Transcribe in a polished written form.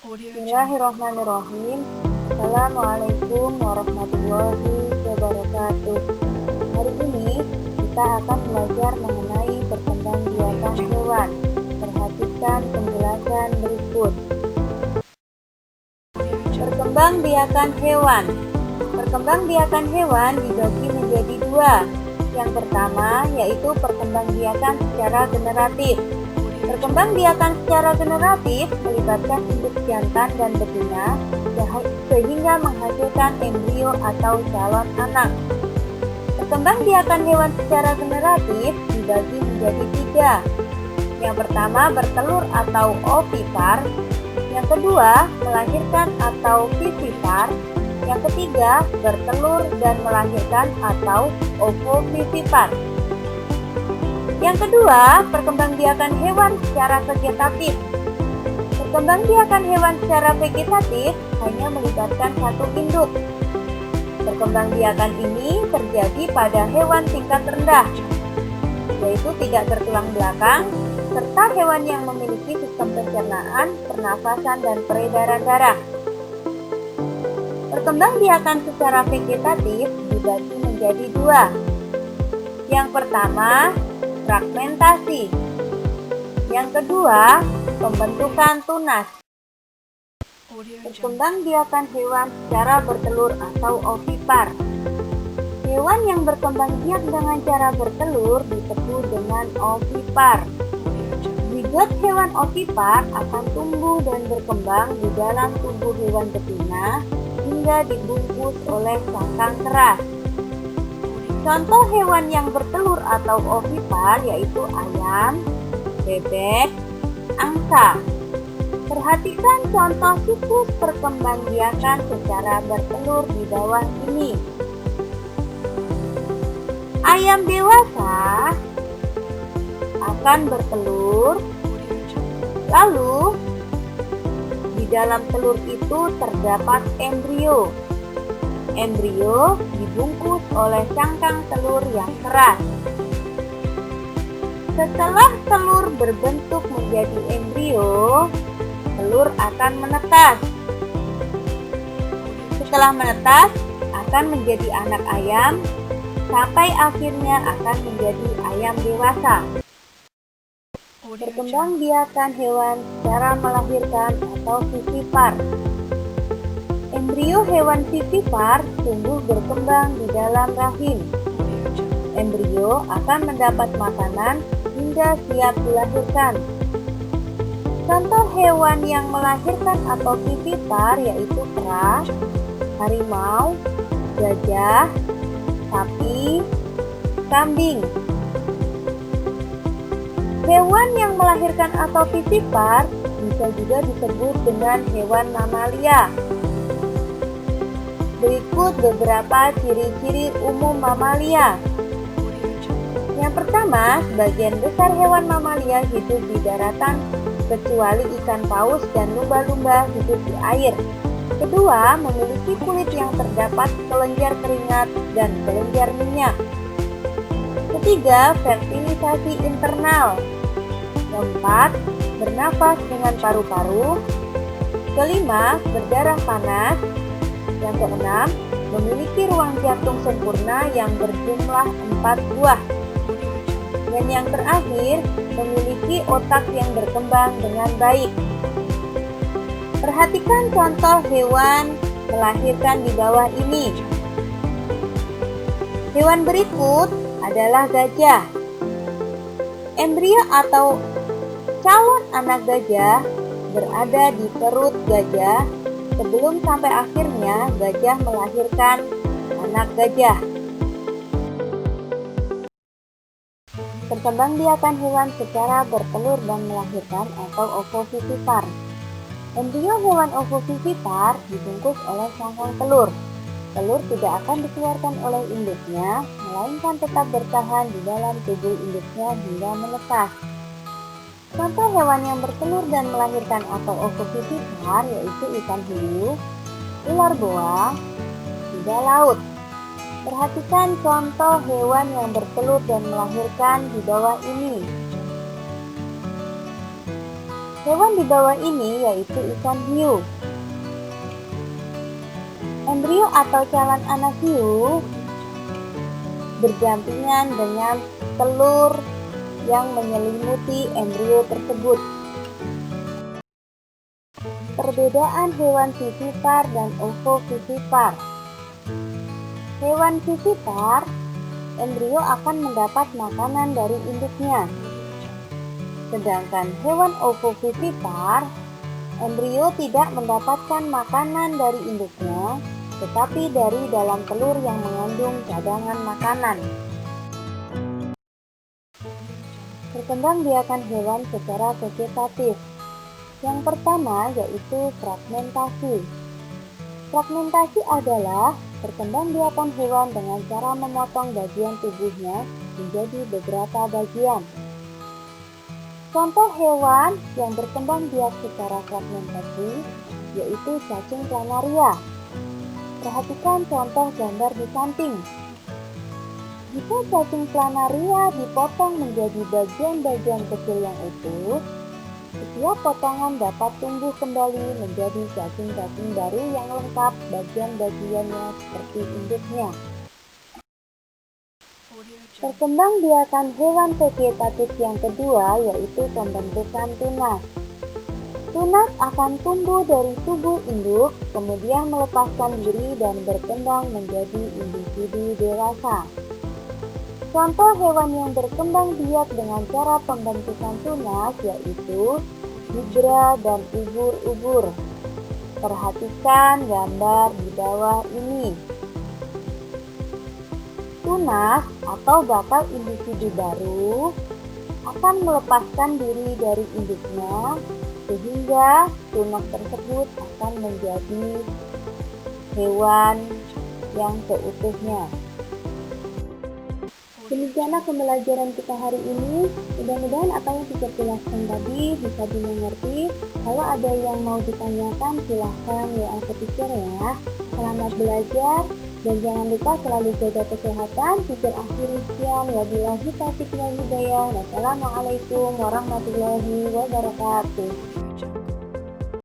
Bismillahirrahmanirrahim. Assalamualaikum warahmatullahi wabarakatuh. Hari ini kita akan belajar mengenai perkembangbiakan hewan. Perhatikan penjelasan berikut. Perkembangbiakan hewan. Perkembangbiakan hewan dibagi menjadi dua. Yang pertama yaitu perkembangbiakan secara generatif. Perkembangbiakan secara generatif melibatkan induk jantan dan betina sehingga menghasilkan embrio atau calon anak. Perkembangbiakan hewan secara generatif dibagi menjadi tiga. Yang pertama bertelur atau ovipar, yang kedua melahirkan atau vivipar, yang ketiga bertelur dan melahirkan atau ovovivipar. Yang kedua, perkembangbiakan hewan secara vegetatif. Perkembangbiakan hewan secara vegetatif hanya melibatkan satu induk. Perkembangbiakan ini terjadi pada hewan tingkat rendah, yaitu tidak bertulang belakang, serta hewan yang memiliki sistem pencernaan, pernafasan, dan peredaran darah. Perkembangbiakan secara vegetatif dibagi menjadi dua. Yang pertama, fragmentasi. Yang kedua, pembentukan tunas. Perkembangbiakan hewan secara bertelur atau ovipar. Hewan yang berkembang biak dengan cara bertelur disebut dengan ovipar. Zigot hewan ovipar akan tumbuh dan berkembang di dalam tubuh hewan betina hingga dibungkus oleh cangkang keras. Contoh hewan yang bertelur atau ovipar yaitu ayam, bebek, angsa. Perhatikan contoh siklus perkembangbiakan secara bertelur di bawah ini. Ayam dewasa akan bertelur, lalu di dalam telur itu terdapat embrio. Embrio dibungkus oleh cangkang telur yang keras. Setelah telur berbentuk menjadi embrio, telur akan menetas. Setelah menetas, akan menjadi anak ayam, sampai akhirnya akan menjadi ayam dewasa. Perkembangbiakan hewan secara melahirkan atau vivipar. Embrio hewan vivipar tumbuh berkembang di dalam rahim. Embrio akan mendapat makanan hingga siap dilahirkan. Contoh hewan yang melahirkan atau vivipar yaitu kera, harimau, gajah, sapi, kambing. Hewan yang melahirkan atau vivipar bisa juga disebut dengan hewan mamalia. Berikut beberapa ciri-ciri umum mamalia. Yang pertama, sebagian besar hewan mamalia hidup di daratan kecuali ikan paus dan lumba-lumba hidup di air. Kedua, memiliki kulit yang terdapat kelenjar keringat dan kelenjar minyak. Ketiga, fertilisasi internal. Keempat, bernafas dengan paru-paru. Kelima, berdarah panas. Yang keenam, memiliki ruang jantung sempurna yang berjumlah 4 buah. Dan yang terakhir, memiliki otak yang berkembang dengan baik. Perhatikan contoh hewan melahirkan di bawah ini. Hewan berikut adalah gajah. Embrio atau calon anak gajah berada di perut gajah sebelum sampai akhirnya gajah melahirkan anak gajah. Perkembangbiakan hewan secara bertelur dan melahirkan atau ovovivipar. Embrio hewan ovovivipar dibungkus oleh cangkang telur. Telur tidak akan dikeluarkan oleh induknya, melainkan tetap bertahan di dalam tubuh induknya hingga menetas. Contoh hewan yang bertelur dan melahirkan atau ovovivipar yaitu ikan hiu, ular boa, kuda laut. Perhatikan contoh hewan yang bertelur dan melahirkan di bawah ini. Hewan di bawah ini yaitu ikan hiu. Embrio atau calon anak hiu berdampingan dengan telur yang menyelimuti embrio tersebut. Perbedaan hewan vivipar dan ovovivipar. Hewan vivipar, embrio akan mendapat makanan dari induknya. Sedangkan hewan ovovivipar, embrio tidak mendapatkan makanan dari induknya, tetapi dari dalam telur yang mengandung cadangan makanan. Perkembangbiakan hewan secara vegetatif. Yang pertama yaitu fragmentasi. Fragmentasi adalah perkembangbiakan hewan dengan cara memotong bagian tubuhnya menjadi beberapa bagian. Contoh hewan yang berkembang biak secara fragmentasi yaitu cacing planaria. Perhatikan contoh gambar di samping. Jika cacing planaria dipotong menjadi bagian-bagian kecil yang utuh, setiap potongan dapat tumbuh kembali menjadi cacing-cacing baru yang lengkap bagian-bagiannya seperti induknya. Perkembangbiakan hewan vegetatif yang kedua yaitu pembentukan tunas. Tunas akan tumbuh dari tubuh induk, kemudian melepaskan diri dan berkembang menjadi individu dewasa. Contoh hewan yang berkembang biak dengan cara pembentukan tunas yaitu zebra dan ubur-ubur. Perhatikan gambar di bawah ini. Tunas atau bakal individu baru akan melepaskan diri dari induknya sehingga tunas tersebut akan menjadi hewan yang seutuhnya. Demikianlah pembelajaran kita hari ini. Mudah-mudahan apa yang kita jelaskan tadi bisa dimengerti. Kalau ada yang mau ditanyakan silahkan WA ke teacher ya. Selamat belajar dan jangan lupa selalu jaga kesehatan. Teacher akhiri sekian. Wabillahi taufiq wal hidayah. Wassalamualaikum warahmatullahi wabarakatuh.